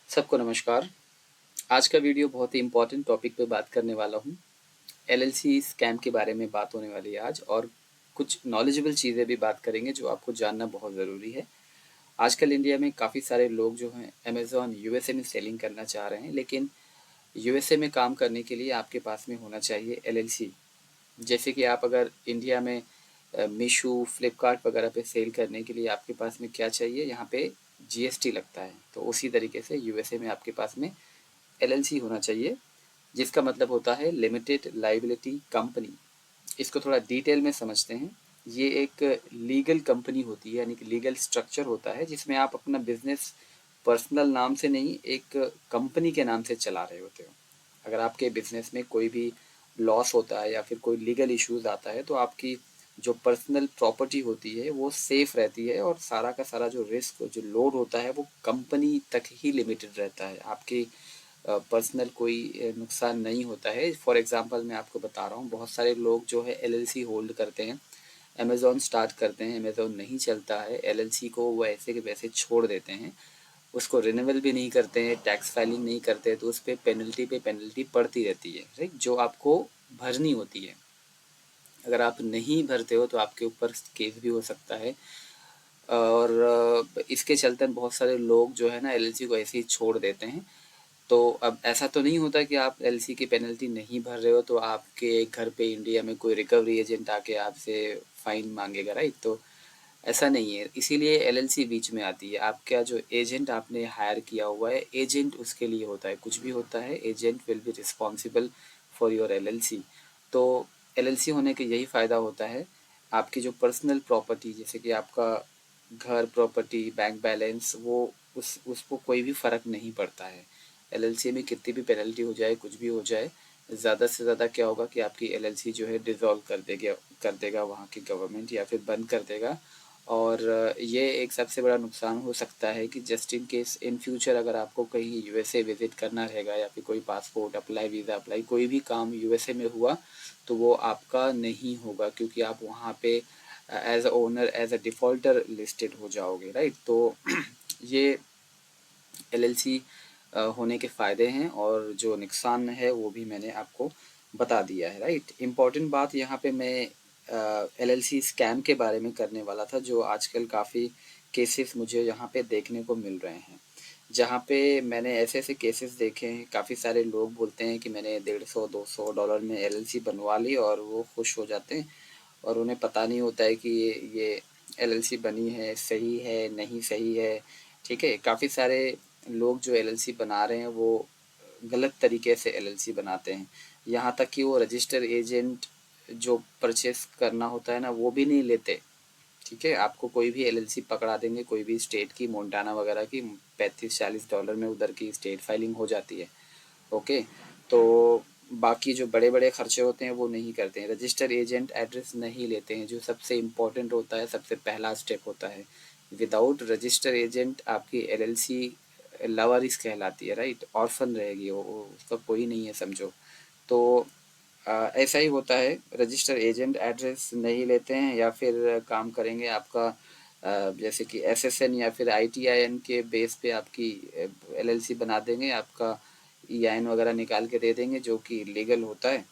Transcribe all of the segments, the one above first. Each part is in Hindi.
सबको नमस्कार। आज का वीडियो बहुत ही इम्पोर्टेंट टॉपिक पे बात करने वाला हूँ। एलएलसी स्कैम के बारे में बात होने वाली है आज, और कुछ नॉलेजेबल चीज़ें भी बात करेंगे जो आपको जानना बहुत ज़रूरी है। आजकल इंडिया में काफ़ी सारे लोग जो हैं अमेज़न यूएसए में सेलिंग करना चाह रहे हैं, लेकिन यूएसए में काम करने के लिए आपके पास में होना चाहिए एलएलसी। जैसे कि आप अगर इंडिया में मीशो, फ्लिपकार्ट वगैरह पे सेल करने के लिए आपके पास में क्या चाहिए, यहाँ पे जीएसटी लगता है। तो उसी तरीके से यूएसए में आपके पास में एलएलसी होना चाहिए, जिसका मतलब होता है लिमिटेड लाइबिलिटी कंपनी। इसको थोड़ा डिटेल में समझते हैं। ये एक लीगल कंपनी होती है, यानी कि लीगल स्ट्रक्चर होता है जिसमें आप अपना बिजनेस पर्सनल नाम से नहीं, एक कंपनी के नाम से चला रहे होते हो। अगर आपके बिजनेस में कोई भी लॉस होता है या फिर कोई लीगल इश्यूज आता है, तो आपकी जो पर्सनल प्रॉपर्टी होती है वो सेफ रहती है, और सारा का सारा जो रिस्क, जो लोड होता है, वो कंपनी तक ही लिमिटेड रहता है। आपकी पर्सनल कोई नुकसान नहीं होता है। फॉर एग्जांपल मैं आपको बता रहा हूँ, बहुत सारे लोग जो है एलएलसी होल्ड करते हैं, अमेज़न स्टार्ट करते हैं, अमेज़न नहीं चलता है, एलएलसी को वो ऐसे के वैसे छोड़ देते हैं, उसको रिन्यूअल भी नहीं करते हैं, टैक्स फाइलिंग नहीं करते हैं, तो उस पे पेनल्टी पड़ती रहती है, राइट, जो आपको भरनी होती है। अगर आप नहीं भरते हो तो आपके ऊपर केस भी हो सकता है। और इसके चलते बहुत सारे लोग जो है ना एलएलसी को ऐसे ही छोड़ देते हैं। तो अब ऐसा तो नहीं होता कि आप एलसी की पेनल्टी नहीं भर रहे हो तो आपके घर पे इंडिया में कोई रिकवरी एजेंट आके आपसे फाइन मांगेगा, राइट? तो ऐसा नहीं है, इसीलिए एलएलसी बीच में आती है। आपका जो एजेंट आपने हायर किया हुआ है, एजेंट उसके लिए होता है। कुछ भी होता है, agent will be responsible for your LLC. तो एलएलसी होने के यही फ़ायदा होता है। आपकी जो पर्सनल प्रॉपर्टी, जैसे कि आपका घर, प्रॉपर्टी, बैंक बैलेंस, वो उस उसको कोई भी फ़र्क नहीं पड़ता है। एलएलसी में कितनी भी पेनल्टी हो जाए, कुछ भी हो जाए, ज़्यादा से ज़्यादा क्या होगा कि आपकी एलएलसी जो है डिसॉल्व कर देगा वहाँ की गवर्नमेंट, या फिर बंद कर देगा। और ये एक सबसे बड़ा नुकसान हो सकता है कि just in case in future अगर आपको कहीं यूएसए विज़िट करना रहेगा, या फिर कोई पासपोर्ट अप्लाई, वीज़ा अप्लाई, कोई भी काम यूएसए में हुआ, तो वो आपका नहीं होगा, क्योंकि आप वहाँ पे as a owner, as a defaulter listed हो जाओगे, राइट? तो ये एलएलसी होने के फ़ायदे हैं, और जो नुकसान है वो भी मैंने आपको बता दिया है, राइट? इम्पॉर्टेंट बात यहाँ पे मैं एलएलसी स्कैम के बारे में करने वाला था, जो आजकल काफ़ी केसेस मुझे यहाँ पे देखने को मिल रहे हैं, जहाँ पे मैंने ऐसे ऐसे केसेस देखे हैं। काफ़ी सारे लोग बोलते हैं कि मैंने 150-200 डॉलर में एलएलसी बनवा ली, और वो खुश हो जाते हैं, और उन्हें पता नहीं होता है कि ये एलएलसी बनी है, सही है, नहीं सही है। ठीक है, काफ़ी सारे लोग जो एलएलसी बना रहे हैं वो गलत तरीके से एलएलसी बनाते हैं। यहाँ तक कि वो रजिस्टर एजेंट जो परचेस करना होता है ना, वो भी नहीं लेते। ठीक है, आपको कोई भी एलएलसी पकड़ा देंगे, कोई भी स्टेट की, मोन्टाना वगैरह की, 35-40 डॉलर में उधर की स्टेट फाइलिंग हो जाती है। ओके, तो बाकी जो बड़े बड़े खर्चे होते हैं वो नहीं करते हैं, रजिस्टर एजेंट एड्रेस नहीं लेते हैं, जो सबसे इम्पोर्टेंट होता है, सबसे पहला स्टेप होता है। विदाउट रजिस्टर एजेंट आपकी एलएलसी लावारिस कहलाती है, राइट? ऑर्फन रहेगी वो, उसका कोई नहीं है, समझो। तो ऐसा ही होता है, रजिस्टर एजेंट एड्रेस नहीं लेते हैं, या फिर काम करेंगे आपका जैसे कि एसएसएन या फिर आईटीआईएन के बेस पे आपकी एलएलसी बना देंगे, आपका ईआईएन वगैरह निकाल के दे देंगे, जो कि लीगल होता है,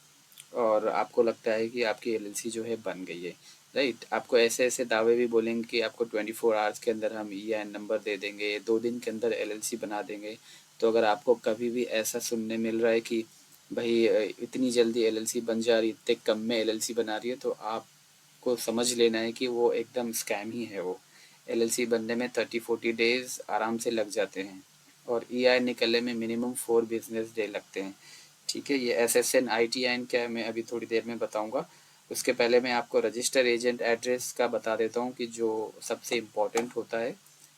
और आपको लगता है कि आपकी एलएलसी जो है बन गई है, राइट? आपको ऐसे ऐसे दावे भी बोलेंगे कि आपको 24 आवर्स के अंदर हम ईआईएन नंबर दे देंगे, 2 दिन के अंदर एलएलसी बना देंगे। तो अगर आपको कभी भी ऐसा सुनने मिल रहा है कि भाई इतनी जल्दी एलएलसी बन जा रही, इतने कम में एलएलसी बना रही है, तो आपको समझ लेना है कि वो एकदम स्कैम ही है। वो एलएलसी बनने में 30-40 डेज आराम से लग जाते हैं, और ईआई निकलने में मिनिमम 4 बिजनेस डे लगते हैं। ठीक है, ये एसएसएन आईटीआईएन क्या है मैं अभी थोड़ी देर में बताऊंगा। उसके पहले मैं आपको रजिस्टर एजेंट एड्रेस का बता देता हूँ, कि जो सबसे इम्पोर्टेंट होता है।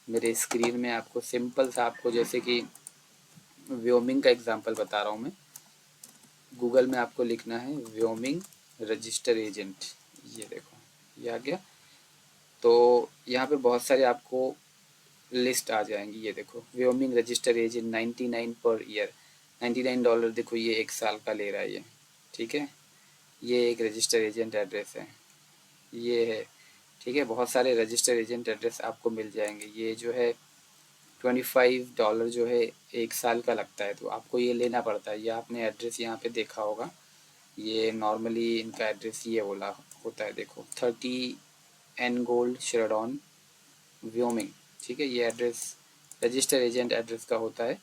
मेरे स्क्रीन में आपको सिंपल सा, आपको जैसे कि व्योमिंग का एग्जांपल बता रहा हूँ मैं। गूगल में आपको लिखना है व्योमिंग रजिस्टर एजेंट, ये देखो ये आ गया। तो यहाँ पे बहुत सारे आपको लिस्ट आ जाएंगी। ये देखो, Wyoming register agent 99 per year, $99। देखो ये 1 साल का ले रहा है ये। ठीक है, ये एक रजिस्टर एजेंट एड्रेस है, ये है। ठीक है, बहुत सारे रजिस्टर एजेंट एड्रेस आपको मिल जाएंगे। ये जो है $25 जो है 1 साल का लगता है, तो आपको ये लेना पड़ता है। ये आपने एड्रेस यहाँ पे देखा होगा, ये नॉर्मली इनका एड्रेस ये बोला होता है, देखो 30 N गोल्ड शेरडॉन व्योमिंग, ठीक है। ये एड्रेस रजिस्टर एजेंट एड्रेस का होता है,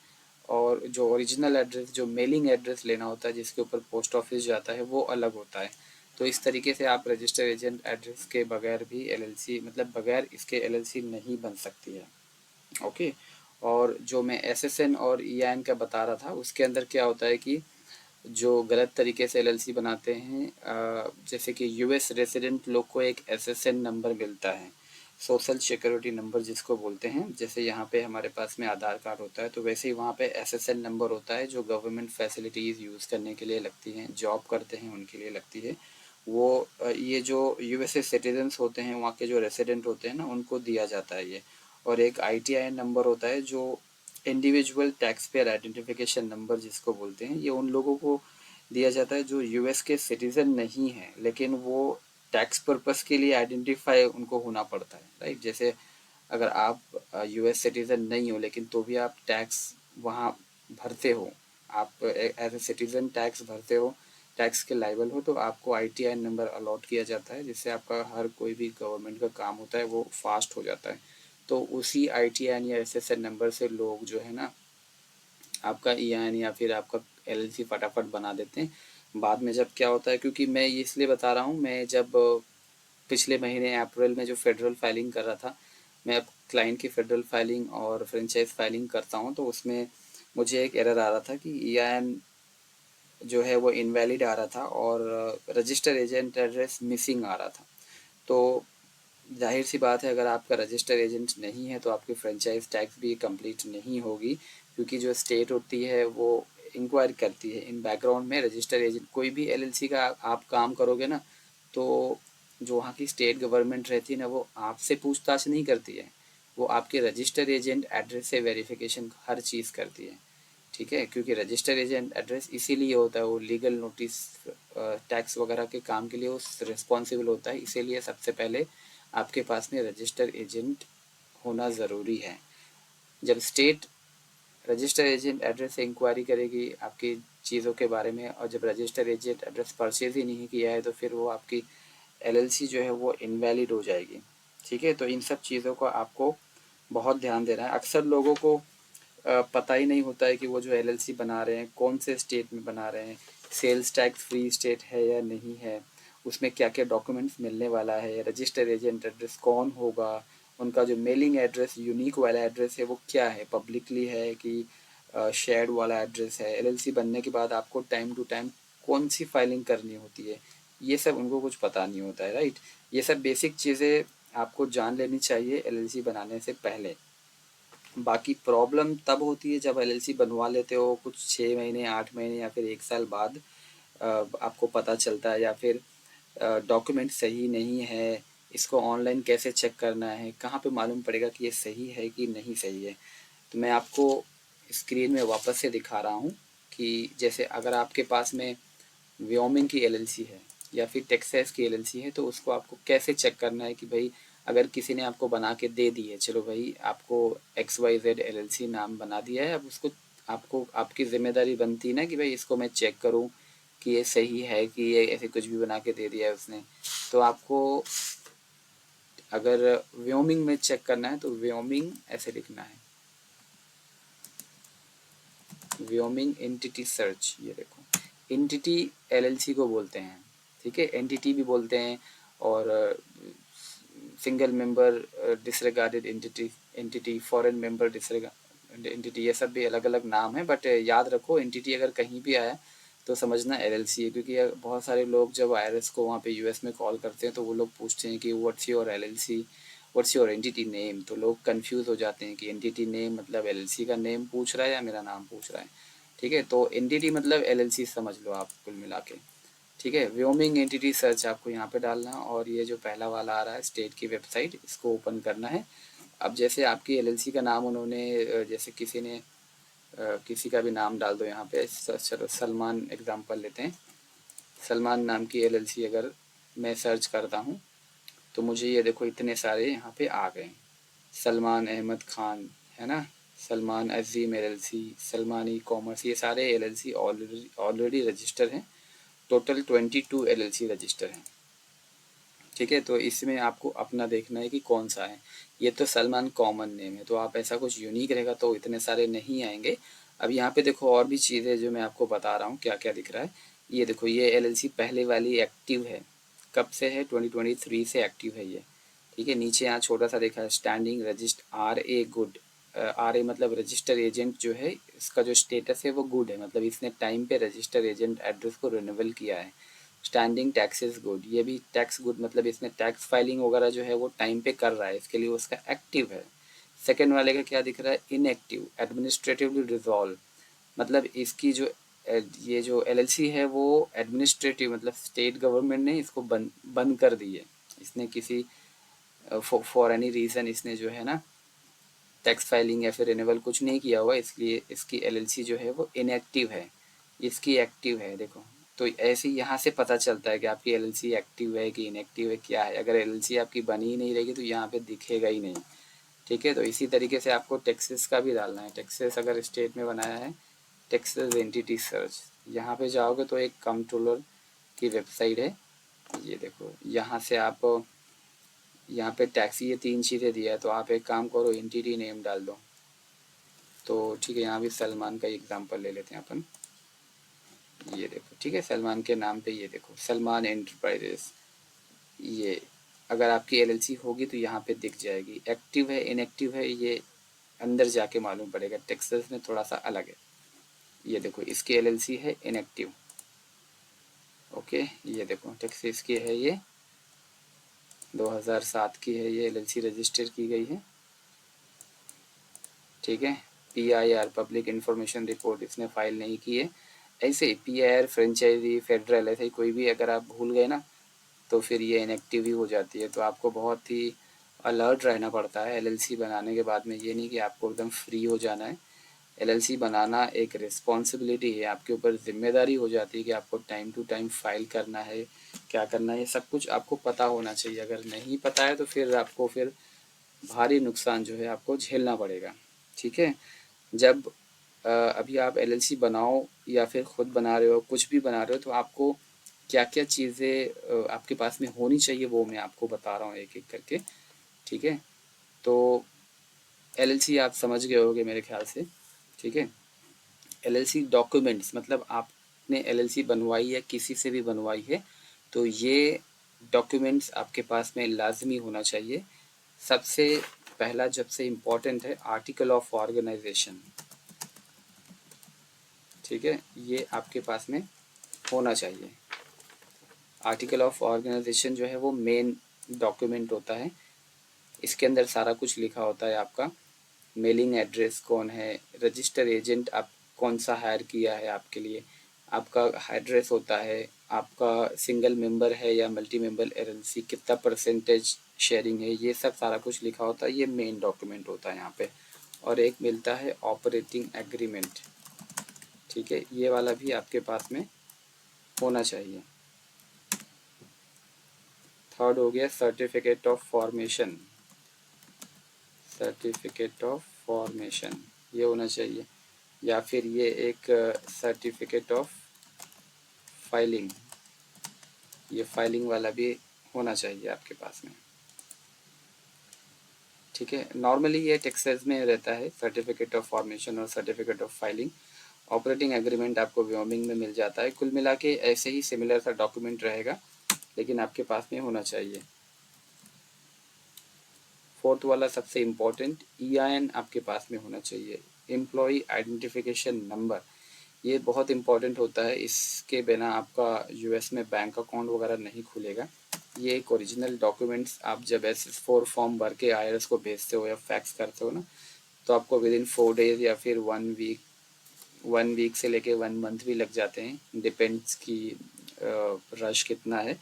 और जो ओरिजिनल एड्रेस, जो मेलिंग एड्रेस लेना होता है जिसके ऊपर पोस्ट ऑफिस जाता है, वो अलग होता है। तो इस तरीके से आप रजिस्टर एजेंट एड्रेस के बगैर भी एलएलसी, मतलब बगैर इसके एलएलसी नहीं बन सकती है। ओके। और जो मैं एसएसएन और ईआईएन का बता रहा था, उसके अंदर क्या होता है कि जो गलत तरीके से एलएलसी बनाते हैं, जैसे कि यूएस रेसिडेंट लोग को एक एसएसएन नंबर मिलता है, सोशल सिक्योरिटी नंबर जिसको बोलते हैं। जैसे यहाँ पे हमारे पास में आधार कार्ड होता है, तो वैसे ही वहाँ पे एसएसएन नंबर होता है, जो गवर्नमेंट फैसिलिटीज़ यूज़ करने के लिए लगती हैं, जॉब करते हैं उनके लिए लगती है। वो ये जो यूएसए सिटीजन्स होते हैं, वहाँ के जो रेसिडेंट होते हैं ना, उनको दिया जाता है ये। और एक आईटीआई नंबर होता है, जो individual tax payer identification number जिसको बोलते हैं, ये उन लोगों को दिया जाता है जो यूएस के सिटीज़न नहीं हैं, लेकिन वो टैक्स पर्पस के लिए आइडेंटिफाई उनको होना पड़ता है, राइट। जैसे अगर आप यूएस सिटीज़न नहीं हो, लेकिन तो भी आप टैक्स वहाँ भरते हो, आप एज ए सिटीज़न टैक्स भरते हो, टैक्स के लायबल हो, तो आपको आईटीआई नंबर अलॉट किया जाता है, जिससे आपका हर कोई भी गवर्नमेंट का काम होता है वो फास्ट हो जाता है। तो उसी आईटीआई या एसएसएन नंबर से लोग जो है ना, आपका ईआईएन या फिर आपका एलएलसी फटाफट बना देते हैं। बाद में जब क्या होता है, क्योंकि मैं ये इसलिए बता रहा हूँ, मैं जब पिछले महीने अप्रैल में जो फेडरल फाइलिंग कर रहा था, मैं अब क्लाइंट की फेडरल फाइलिंग और फ्रेंचाइज फाइलिंग करता हूँ, तो उसमें मुझे एक एरर आ रहा था कि ईआईएन जो है वो इनवैलिड आ रहा था, और रजिस्टर एजेंट एड्रेस मिसिंग आ रहा था। तो जाहिर सी बात है, अगर आपका रजिस्टर एजेंट नहीं है तो आपकी फ्रेंचाइज टैक्स भी कंप्लीट नहीं होगी, क्योंकि जो स्टेट होती है वो इंक्वायर करती है इन बैकग्राउंड में। रजिस्टर एजेंट कोई भी एलएलसी का आप काम करोगे ना, तो जो वहाँ की स्टेट गवर्नमेंट रहती है ना, वो आपसे पूछताछ नहीं करती है, वो आपके रजिस्टर एजेंट एड्रेस से वेरिफिकेशन हर चीज़ करती है, ठीक है। क्योंकि रजिस्टर एजेंट एड्रेस इसीलिए होता है, वो लीगल नोटिस टैक्स वगैरह के काम के लिए वो रिस्पॉन्सिबल होता है, इसीलिए सबसे पहले आपके पास में रजिस्टर एजेंट होना ज़रूरी है। जब स्टेट रजिस्टर एजेंट एड्रेस से इंक्वायरी करेगी आपकी चीज़ों के बारे में, और जब रजिस्टर एजेंट एड्रेस परचेज ही नहीं किया है, तो फिर वो आपकी एलएलसी जो है वो इनवैलिड हो जाएगी, ठीक है। तो इन सब चीज़ों को आपको बहुत ध्यान देना है। अक्सर लोगों को पता ही नहीं होता है कि वो जो एलएलसी बना रहे हैं कौन से स्टेट में बना रहे हैं, सेल्स टैक्स फ्री स्टेट है या नहीं है, उसमें क्या क्या डॉक्यूमेंट्स मिलने वाला है, रजिस्टर एजेंट एड्रेस कौन होगा, उनका जो मेलिंग एड्रेस यूनिक वाला एड्रेस है वो क्या है, पब्लिकली है कि शेयर्ड वाला एड्रेस है। एलएलसी बनने के बाद आपको टाइम टू टाइम कौन सी फाइलिंग करनी होती है, ये सब उनको कुछ पता नहीं होता है, राइट। ये सब बेसिक चीज़ें आपको जान लेनी चाहिए एलएलसी बनाने से पहले। बाकी प्रॉब्लम तब होती है जब एलएलसी बनवा लेते हो कुछ 6 महीने, 8 महीने या फिर 1 साल बाद आपको पता चलता है, या फिर डॉक्यूमेंट सही नहीं है, इसको ऑनलाइन कैसे चेक करना है, कहाँ पे मालूम पड़ेगा कि ये सही है कि नहीं सही है। तो मैं आपको स्क्रीन में वापस से दिखा रहा हूँ कि जैसे अगर आपके पास में व्योमिंग की एलएलसी है या फिर टेक्सास की एलएलसी है, तो उसको आपको कैसे चेक करना है कि भाई अगर किसी ने आपको बना के दे दी है, चलो भाई आपको XYZ एलएलसी नाम बना दिया है, अब उसको आपको आपकी जिम्मेदारी बनती है ना कि भाई इसको मैं चेक करूं कि ये सही है कि ये ऐसे कुछ भी बना के दे दिया है उसने। तो आपको अगर व्योमिंग में चेक करना है तो व्योमिंग ऐसे लिखना है, व्योमिंग एंटिटी सर्च, ये देखो एंटिटी एलएलसी को बोलते हैं, ठीक है। एंटिटी भी बोलते हैं, और single member disregarded entity, entity foreign member disregarded entity, ये सब भी अलग अलग नाम है, बट याद रखो एंटिटी अगर कहीं भी आया तो समझना एलएलसी है। क्योंकि बहुत सारे लोग जब आईआरएस को वहाँ पे यूएस में कॉल करते हैं तो वो लोग पूछते हैं कि what's your LLC, what's your entity name, तो लोग कंफ्यूज हो जाते हैं कि एंटिटी नेम मतलब एलएलसी का नेम पूछ रहा है या मेरा नाम पूछ रहा है, ठीक है। तो एंटिटी मतलब एलएलसी समझ लो आप कुल मिला के, ठीक है। व्योमिंग एंटिटी सर्च आपको यहाँ पे डालना है, और ये जो पहला वाला आ रहा है स्टेट की वेबसाइट, इसको ओपन करना है। अब जैसे आपकी एलएलसी का नाम उन्होंने जैसे किसी ने किसी का भी नाम डाल दो यहाँ पे, चलो सलमान एग्जांपल लेते हैं। सलमान नाम की एलएलसी अगर मैं सर्च करता हूँ तो मुझे ये देखो इतने सारे यहाँ पे आ गए, सलमान अहमद खान, है ना, सलमान अजीम एलएलसी, सलमान ई कॉमर्स, ये सारे एलएलसी ऑलरेडी रजिस्टर हैं। टोटल 22 एलएलसी रजिस्टर हैं। ठीक है, तो इसमें आपको अपना देखना है कि कौन सा है। ये तो सलमान कॉमन नेम है, तो आप ऐसा कुछ यूनिक रहेगा तो इतने सारे नहीं आएंगे। अब यहाँ पे देखो और भी चीज़ें जो मैं आपको बता रहा हूँ क्या क्या दिख रहा है। ये देखो, ये एलएलसी पहले वाली एक्टिव है। कब से है? 2023 से एक्टिव है ये। ठीक है, नीचे यहाँ छोटा सा देखा है स्टैंडिंग रजिस्ट R A good. R A मतलब रजिस्टर एजेंट जो है, इसका जो स्टेटस है वो गुड है, मतलब इसने टाइम पे रजिस्टर एजेंट एड्रेस को रिन्यूअल किया है। स्टैंडिंग टैक्सेस गुड, ये भी टैक्स गुड, मतलब इसने टैक्स फाइलिंग वगैरह जो है वो टाइम पे कर रहा है, इसके लिए उसका एक्टिव है। सेकेंड वाले का क्या दिख रहा है? इनएक्टिव, एडमिनिस्ट्रेटिवली रिजॉल्व, मतलब इसकी जो ये जो एलएलसी है वो एडमिनिस्ट्रेटिव, मतलब स्टेट गवर्नमेंट ने इसको बंद बंद कर दी है। इसने किसी फॉर एनी रीज़न इसने जो है ना टैक्स फाइलिंग या फिर रिन्यूअल कुछ नहीं किया हुआ, इसलिए इसकी एलएलसी जो है वो इनएक्टिव है। इसकी एक्टिव है, देखो। तो ऐसे ही यहाँ से पता चलता है कि आपकी एलएलसी एक्टिव है कि इनएक्टिव है, क्या है। अगर एलएलसी आपकी बनी ही नहीं रहेगी तो यहाँ पे दिखेगा ही नहीं। ठीक है, तो इसी तरीके से आपको टैक्सेस का भी डालना है। टैक्सेस अगर स्टेट में बनाया है, टैक्सेस एंटिटी सर्च, यहाँ पे जाओगे तो एक कंट्रोलर की वेबसाइट है। ये देखो, यहाँ से आप यहाँ पे टैक्स, ये 3 चीज़ें दिया है, तो आप एक काम करो, एंटिटी नेम डाल दो। तो ठीक है, यहाँ भी सलमान का एग्जांपल ले लेते हैं अपन। ये देखो, ठीक है, सलमान के नाम पे ये देखो सलमान एंटरप्राइजेस। ये अगर आपकी एलएलसी होगी तो यहाँ पे दिख जाएगी। एक्टिव है इनएक्टिव है ये अंदर जाके मालूम पड़ेगा, टेक्सास में थोड़ा सा अलग है। ये देखो, इसकी एलएलसी है इनएक्टिव। ओके, ये देखो टेक्सास की है, ये 2007 की है, ये एलएलसी रजिस्टर की गई है। ठीक है, PIR पब्लिक इंफॉर्मेशन रिपोर्ट इसने फाइल नहीं की है। ऐसे ही PIR फ्रेंचाइजी फेडरल, ऐसे ही कोई भी अगर आप भूल गए ना तो फिर ये इनएक्टिव ही हो जाती है। तो आपको बहुत ही अलर्ट रहना पड़ता है एलएलसी बनाने के बाद में। ये नहीं कि आपको एकदम फ्री हो जाना है। एलएलसी बनाना एक रिस्पॉन्सिबिलिटी है, आपके ऊपर जिम्मेदारी हो जाती है कि आपको टाइम टू टाइम फाइल करना है, क्या करना है, ये सब कुछ आपको पता होना चाहिए। अगर नहीं पता है तो फिर आपको फिर भारी नुकसान जो है आपको झेलना पड़ेगा। ठीक है, जब अभी आप एलएलसी बनाओ या फिर खुद बना रहे हो, कुछ भी बना रहे हो, तो आपको क्या क्या चीज़ें आपके पास में होनी चाहिए वो मैं आपको बता रहा हूँ एक एक करके। ठीक है, तो एलएलसी आप समझ गए होगे मेरे ख्याल से। ठीक है, एलएलसी डॉक्यूमेंट्स, मतलब आपने एलएलसी बनवाई है, किसी से भी बनवाई है, तो ये डॉक्यूमेंट्स आपके पास में लाजमी होना चाहिए। सबसे पहला सबसे इम्पोर्टेंट है आर्टिकल ऑफ ऑर्गेनाइजेशन। ठीक है, ये आपके पास में होना चाहिए। आर्टिकल ऑफ ऑर्गेनाइजेशन जो है वो मेन डॉक्यूमेंट होता है। इसके अंदर सारा कुछ लिखा होता है, आपका मेलिंग एड्रेस कौन है, रजिस्टर एजेंट आप कौन सा हायर किया है आपके लिए, आपका एड्रेस होता है, आपका सिंगल मेंबर है या मल्टी मेंबर एलएलसी, कितना परसेंटेज शेयरिंग है, ये सब सारा कुछ लिखा होता है। ये मेन डॉक्यूमेंट होता है यहाँ पे। और एक मिलता है ऑपरेटिंग एग्रीमेंट। ठीक है, ये वाला भी आपके पास में होना चाहिए। थर्ड हो गया certificate of formation. Certificate of formation ये होना चाहिए, या फिर ये एक सर्टिफिकेट ऑफ फाइलिंग, ये फाइलिंग वाला भी होना चाहिए आपके पास में। ठीक है, नॉर्मली ये टेक्सास में रहता है, सर्टिफिकेट ऑफ फॉर्मेशन और certificate of filing. Operating agreement आपको व्योमिंग में मिल जाता है। कुल मिला के ऐसे ही सिमिलर सा डॉक्यूमेंट रहेगा, लेकिन आपके पास में होना चाहिए। फोर्थ वाला सबसे इम्पोर्टेंट EIN आपके पास में होना चाहिए, एम्प्लॉय आइडेंटिफिकेशन नंबर। ये बहुत इम्पोर्टेंट होता है, इसके बिना आपका US में बैंक अकाउंट वगैरह नहीं खुलेगा। ये एक ओरिजिनल डॉक्यूमेंट्स आप जब SS4 फॉर्म भर के IRS को भेजते हो या फैक्स करते हो ना, तो आपको विद इन 4 डेज या फिर 1 वीक से लेके 1 मंथ भी लग जाते हैं, डिपेंड्स की रश कितना है।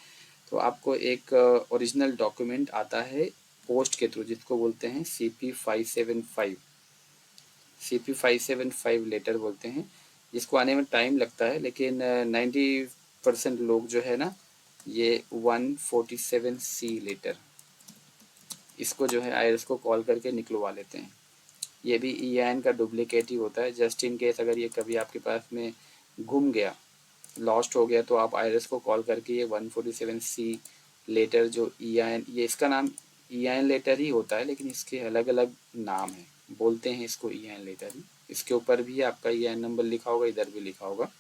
तो आपको एक ओरिजिनल डॉक्यूमेंट आता है पोस्ट के थ्रू, जिसको बोलते हैं CP575। CP575 लेटर बोलते हैं, जिसको आने में टाइम लगता है, लेकिन 90% लोग जो है ना, ये 147C लेटर, इसको जो है IRS को कॉल करके निकलवा लेते हैं। ये भी EIN का डुप्लीकेट ही होता है। जस्ट इन केस अगर ये कभी आपके पास में गुम गया, लॉस्ट हो गया, तो आप IRS को कॉल करके ये 147C लेटर जो EIN, ये इसका नाम EIN लेटर ही होता है, लेकिन इसके अलग अलग नाम है, बोलते हैं इसको EIN लेटर ही। इसके ऊपर भी आपका EIN नंबर लिखा होगा, इधर भी लिखा होगा,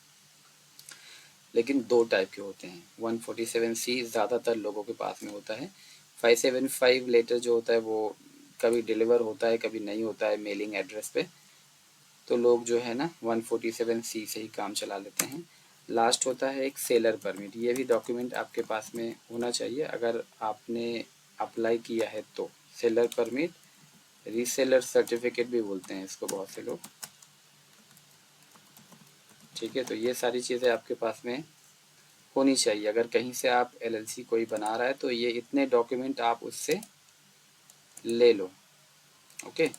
लेकिन दो टाइप के होते हैं। 147C ज़्यादातर लोगों के पास में होता है। 575 लेटर जो होता है वो कभी डिलीवर होता है, कभी नहीं होता है मेलिंग एड्रेस पे, तो लोग जो है ना 147C से ही काम चला लेते हैं। लास्ट होता है एक सेलर परमिट, ये भी डॉक्यूमेंट आपके पास में होना चाहिए अगर आपने अप्लाई किया है तो। सेलर परमिट, रीसेलर सर्टिफिकेट भी बोलते हैं इसको बहुत से लोग, ठीक है। तो ये सारी चीज़ें आपके पास में होनी चाहिए। अगर कहीं से आप LLC कोई बना रहा है तो ये इतने डॉक्यूमेंट आप उससे ले लो, ओके।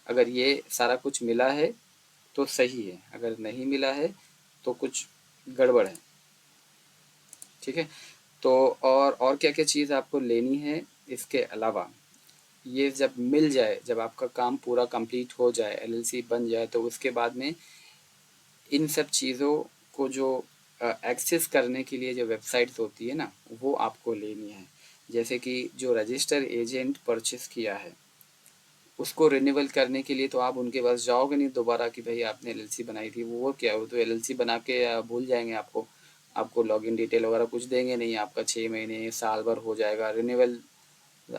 अगर ये सारा कुछ मिला है तो सही है, अगर नहीं मिला है तो कुछ गड़बड़ है, ठीक है। तो और क्या क्या चीज़ आपको लेनी है इसके अलावा, ये जब मिल जाए, जब आपका काम पूरा कंप्लीट हो जाए, LLC बन जाए, तो उसके बाद में इन सब चीज़ों को जो एक्सेस करने के लिए जो वेबसाइट्स होती है ना, वो आपको लेनी है। जैसे कि जो रजिस्टर एजेंट परचेस किया है, उसको रिन्यूअल करने के लिए तो आप उनके पास जाओगे नहीं दोबारा कि भाई आपने LLC बनाई थी। वो क्या, वो तो LLC बना के भूल जाएंगे आपको। आपको लॉगिन डिटेल वगैरह कुछ देंगे नहीं, आपका 6 महीने साल भर हो जाएगा। रिन्यूअल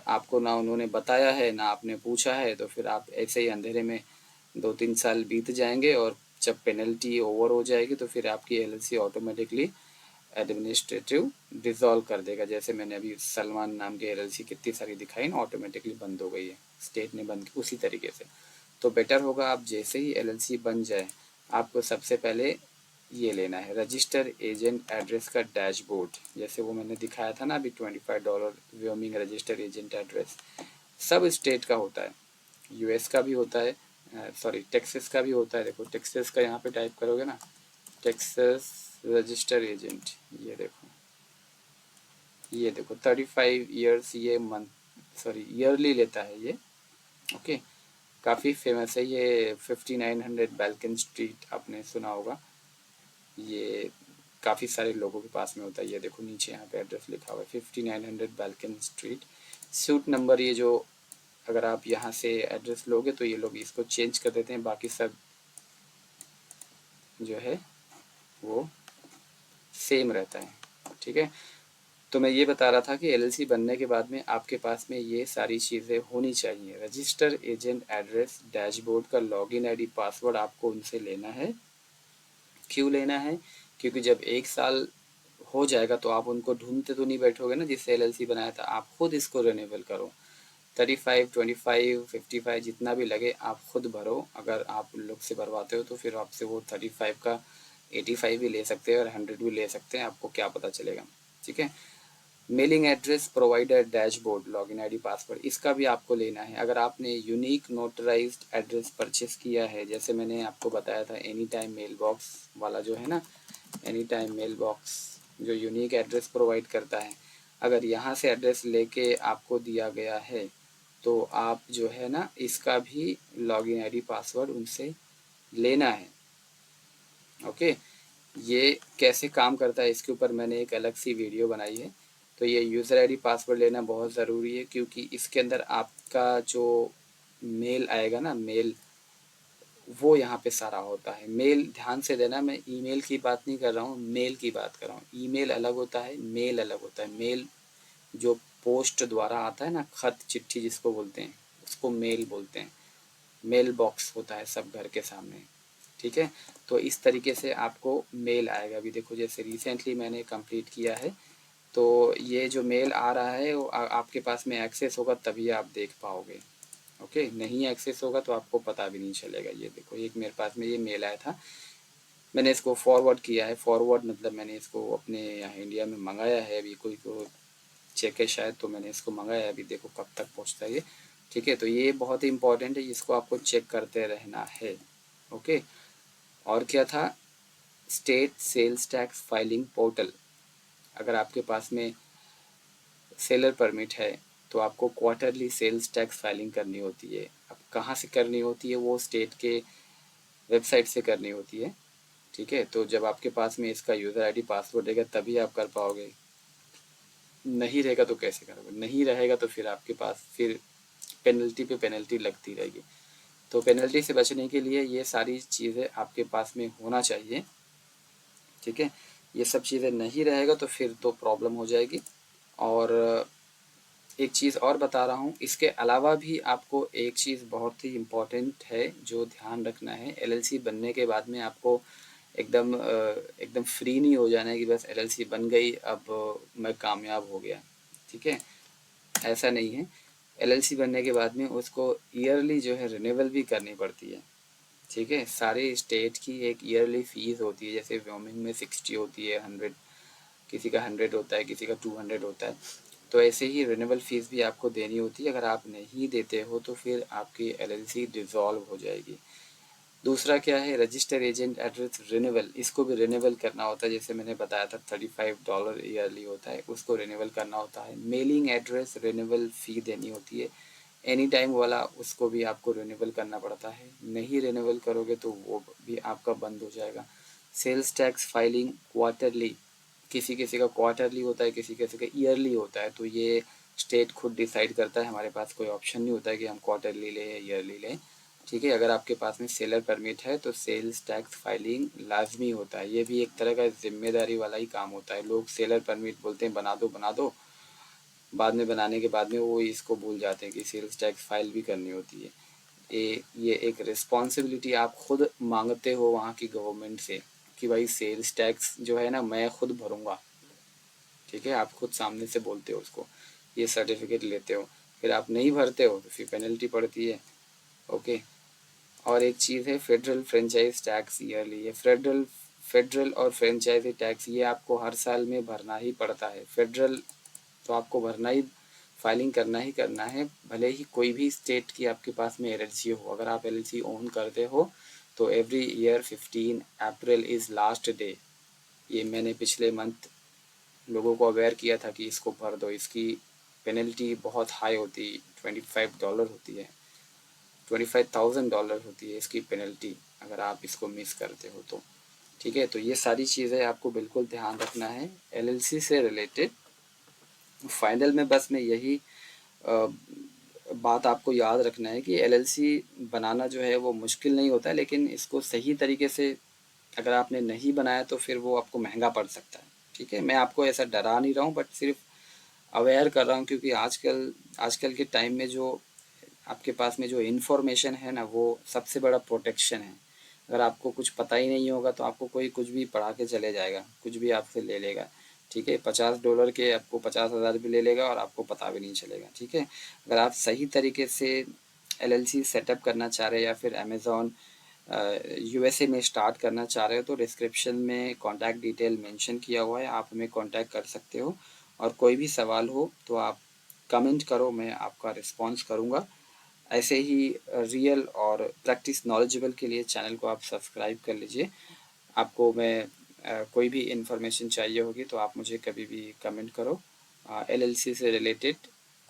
आपको ना उन्होंने बताया है, ना आपने पूछा है, तो फिर आप ऐसे ही अंधेरे में 2-3 साल बीत जाएंगे, और जब पेनल्टी ओवर हो जाएगी तो फिर आपकी LLC ऑटोमेटिकली एडमिनिस्ट्रेटिव डिसॉल्व कर देगा। जैसे मैंने अभी सलमान नाम के LLC कितनी सारी दिखाई ना, ऑटोमेटिकली बंद हो गई है, स्टेट ने बंद की, उसी तरीके से। तो बेटर होगा आप जैसे ही LLC बन जाए, आपको सबसे पहले ये लेना है रजिस्टर एजेंट एड्रेस का डैशबोर्ड। जैसे वो मैंने दिखाया था ना अभी, $25 व्योमिंग रजिस्टर एजेंट एड्रेस। सब स्टेट का होता है, US का भी होता है, सॉरी टेक्सास का भी होता है। देखो टेक्सास का यहाँ पे टाइप करोगे ना, टेक्सास रजिस्टर एजेंट, ये देखो 35 ईयर्स ये मंथ, सॉरी ईयरली लेता है ये, ओके। काफ़ी फेमस है ये। 5900 बैल्कन स्ट्रीट आपने सुना होगा, ये काफ़ी सारे लोगों के पास में होता है। ये देखो नीचे यहाँ पे एड्रेस लिखा हुआ है, 5900 बैल्कन स्ट्रीट। सूट नंबर, ये जो अगर आप यहाँ से एड्रेस लोगे तो ये लोग इसको चेंज कर देते हैं, बाकी सब जो है वो सेम रहता है, ठीक है। तो मैं ये बता रहा था कि LLC बनने के बाद में आपके पास में ये सारी चीज़ें होनी चाहिए। रजिस्टर एजेंट एड्रेस, डैशबोर्ड का लॉगिन ID पासवर्ड आपको उनसे लेना है। क्यों लेना है? क्योंकि जब 1 साल हो जाएगा तो आप उनको ढूंढते तो नहीं बैठोगे ना जिससे LLC बनाया था, आप खुद इसको रिन्यूअल करो। 35, 25, 55 जितना भी लगे आप खुद भरो। अगर आप उन लोग से भरवाते हो तो फिर आपसे वो 35 का 85 भी ले सकते हैं और 100 भी ले सकते हैं, आपको क्या पता चलेगा, ठीक है। Mailing address provider dashboard login ID password, इसका भी आपको लेना है। अगर आपने यूनिक नोटराइज्ड एड्रेस परचेस किया है, जैसे मैंने आपको बताया था एनी टाइम मेल बॉक्स वाला जो है ना, एनी टाइम मेल बॉक्स जो यूनिक एड्रेस प्रोवाइड करता है, अगर यहाँ से एड्रेस लेके आपको दिया गया है तो आप जो है ना इसका भी लॉगिन ID पासवर्ड उनसे लेना है, ओके। ये कैसे काम करता है इसके ऊपर मैंने एक अलग सी वीडियो बनाई है। तो ये यूज़र ID पासवर्ड लेना बहुत ज़रूरी है, क्योंकि इसके अंदर आपका जो मेल आएगा ना, मेल, वो यहाँ पे सारा होता है। मेल ध्यान से देना, मैं ईमेल की बात नहीं कर रहा हूँ, मेल की बात कर रहा हूँ। ईमेल अलग होता है, मेल अलग होता है। मेल जो पोस्ट द्वारा आता है ना, खत चिट्ठी जिसको बोलते हैं, उसको मेल बोलते हैं। मेल बॉक्स होता है सब घर के सामने, ठीक है। तो इस तरीके से आपको मेल आएगा। अभी देखो जैसे रिसेंटली मैंने कंप्लीट किया है, तो ये जो मेल आ रहा है वो आपके पास में एक्सेस होगा तभी आप देख पाओगे, ओके। नहीं एक्सेस होगा तो आपको पता भी नहीं चलेगा। ये देखो एक मेरे पास में ये मेल आया था, मैंने इसको फॉरवर्ड किया है। फॉरवर्ड मतलब मैंने इसको अपने यहाँ इंडिया में मंगाया है, अभी कोई को चेक है शायद, तो मैंने इसको मंगाया है। अभी देखो कब तक पहुँचता है ये, ठीक है। तो ये बहुत ही इंपॉर्टेंट है, इसको आपको चेक करते रहना है, ओके। और क्या था, state sales tax filing portal, अगर आपके पास में सेलर परमिट है तो आपको क्वार्टरली सेल्स टैक्स फाइलिंग करनी होती है। अब कहाँ से करनी होती है, वो स्टेट के वेबसाइट से करनी होती है। ठीक है, तो जब आपके पास में इसका यूज़र आईडी पासवर्ड रहेगा तभी आप कर पाओगे, नहीं रहेगा तो कैसे करोगे, नहीं रहेगा तो फिर आपके पास फिर पेनल्टी पे पेनल्टी लगती रहेगी। तो पेनल्टी से बचने के लिए ये सारी चीज़ें आपके पास में होना चाहिए। ठीक है, ये सब चीज़ें नहीं रहेगा तो फिर तो प्रॉब्लम हो जाएगी। और एक चीज़ और बता रहा हूँ, इसके अलावा भी आपको एक चीज़ बहुत ही इम्पोर्टेंट है जो ध्यान रखना है। एलएलसी बनने के बाद में आपको एकदम फ्री नहीं हो जाना है कि बस एलएलसी बन गई अब मैं कामयाब हो गया। ठीक है, ऐसा नहीं है। एलएलसी बनने के बाद में उसको ईयरली जो है रिन्यूअल भी करनी पड़ती है। ठीक है, सारे स्टेट की एक ईयरली फीस होती है, जैसे व्योमिंग में 60 होती है, 100, किसी का 100 होता है, किसी का 200 होता है। तो ऐसे ही रिन्यूअल फीस भी आपको देनी होती है। अगर आप नहीं देते हो तो फिर आपकी एलएलसी डिसॉल्व हो जाएगी। दूसरा क्या है, रजिस्टर एजेंट एड्रेस रिन्यूअल, इसको भी रिन्यूअल करना होता है। जैसे मैंने बताया था $35 ईयरली होता है, उसको रिन्यूअल करना होता है। मेलिंग एड्रेस रिन्यूअल फ़ी देनी होती है। एनी टाइम वाला उसको भी आपको रिन्यूअल करना पड़ता है, नहीं रिन्यूअल करोगे तो वो भी आपका बंद हो जाएगा। सेल्स टैक्स फाइलिंग क्वार्टरली, किसी किसी का क्वार्टरली होता है, किसी किसी का ईयरली होता है, तो ये स्टेट खुद डिसाइड करता है। हमारे पास कोई ऑप्शन नहीं होता है कि हम क्वार्टरली लें या ईयरली लें। ठीक है, अगर आपके पास में सेलर परमिट है तो सेल्स टैक्स फाइलिंग लाजमी होता है। ये भी एक तरह का जिम्मेदारी वाला ही काम होता है। लोग सेलर परमिट बोलते हैं बना दो, बाद में बनाने के बाद में वो इसको भूल जाते हैं कि सेल्स टैक्स फाइल भी करनी होती है। ये एक रिस्पॉन्सिबिलिटी आप खुद मांगते हो वहाँ की गवर्नमेंट से कि भाई सेल्स टैक्स जो है ना मैं खुद भरूँगा। ठीक है, आप खुद सामने से बोलते हो उसको, ये सर्टिफिकेट लेते हो, फिर आप नहीं भरते हो तो फिर पेनल्टी पड़ती है। ओके, और एक चीज़ है फेडरल फ्रेंचाइज टैक्स ईयरली। ये फेडरल और फ्रेंचाइजी टैक्स ये आपको हर साल में भरना ही पड़ता है। फेडरल तो आपको भरना ही, फाइलिंग करना ही करना है, भले ही कोई भी स्टेट की आपके पास में एलएलसी हो। अगर आप एलएलसी ओन करते हो तो every year 15 April is last day. ये मैंने पिछले मंथ लोगों को अवेयर किया था कि इसको भर दो। इसकी पेनल्टी बहुत हाई होती, $25 होती है, $25,000 होती है इसकी पेनल्टी अगर आप इसको मिस करते हो तो। ठीक है, तो ये सारी चीज़ें आपको बिल्कुल ध्यान रखना है एलएलसी से रिलेटेड। फाइनल में बस मैं यही बात आपको याद रखना है कि एलएलसी बनाना जो है वो मुश्किल नहीं होता है, लेकिन इसको सही तरीके से अगर आपने नहीं बनाया तो फिर वो आपको महंगा पड़ सकता है। ठीक है, मैं आपको ऐसा डरा नहीं रहा हूँ, बट सिर्फ अवेयर कर रहा हूँ, क्योंकि आजकल आजकल के टाइम में जो आपके पास में जो इन्फॉर्मेशन है ना वो सबसे बड़ा प्रोटेक्शन है। अगर आपको कुछ पता ही नहीं होगा तो आपको कोई कुछ भी पढ़ा के चले जाएगा, कुछ भी आपसे ले लेगा। ठीक है, $50 के आपको 50,000 भी ले लेगा और आपको पता भी नहीं चलेगा। ठीक है, अगर आप सही तरीके से एलएलसी सेटअप करना चाह रहे हैं या फिर अमेज़ॉन यूएसए में स्टार्ट करना चाह रहे हो तो डिस्क्रिप्शन में कॉन्टैक्ट डिटेल मेंशन किया हुआ है, आप हमें कॉन्टैक्ट कर सकते हो। और कोई भी सवाल हो तो आप कमेंट करो, मैं आपका रिस्पॉन्स करूँगा। ऐसे ही रियल और प्रैक्टिस नॉलेजेबल के लिए चैनल को आप सब्सक्राइब कर लीजिए। आपको मैं कोई भी इन्फॉर्मेशन चाहिए होगी तो आप मुझे कभी भी कमेंट करो। एलएलसी से रिलेटेड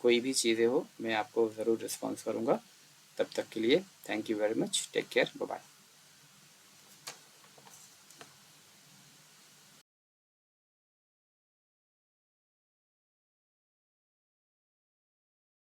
कोई भी चीज़ें हो मैं आपको ज़रूर रिस्पॉन्स करूँगा। तब तक के लिए thank you very much, take care, bye bye.